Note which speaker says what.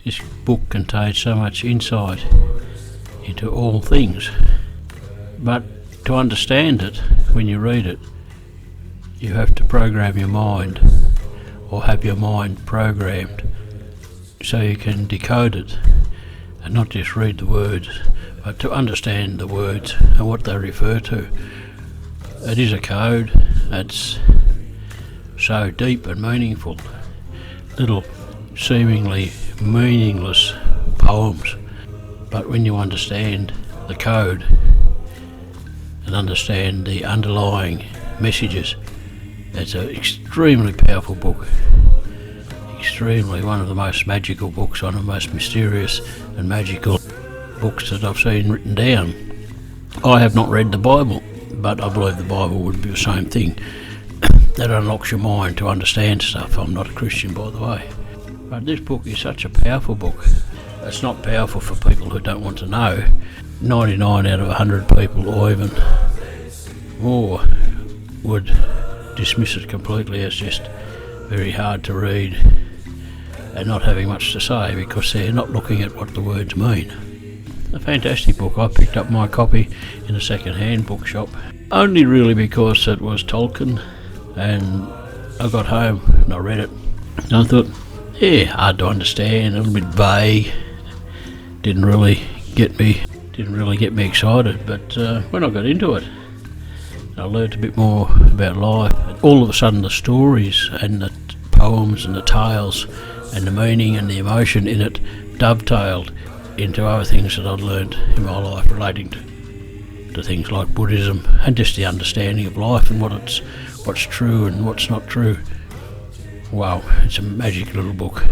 Speaker 1: This book contains so much insight into all things, but to understand it, when you read it, you have to program your mind, or have your mind programmed, so you can decode it and not just read the words, but to understand the words and what they refer to. It is a code that's so deep and meaningful. Little seemingly meaningless poems, but when you understand the code and understand the underlying messages, it's an extremely powerful book. Extremely, one of the most magical books, one of the most mysterious and magical books that I've seen written down. I have not read the Bible, but I believe the Bible would be the same thing. That unlocks your mind to understand stuff. I'm not a Christian, by the way. But this book is such a powerful book. It's not powerful for people who don't want to know. 99 out of 100 people, or even more, would dismiss it completely as just very hard to read and not having much to say, because they're not looking at what the words mean. A fantastic book. I picked up my copy in a second-hand bookshop, only really because it was Tolkien, and I got home and I read it, and I thought, yeah, hard to understand, a little bit vague, didn't really get me excited. But when I got into it, I learnt a bit more about life. All of a sudden the stories and the poems and the tales and the meaning and the emotion in it dovetailed into other things that I'd learnt in my life relating to things like Buddhism, and just the understanding of life and what's true and what's not true. Wow, it's a magic little book.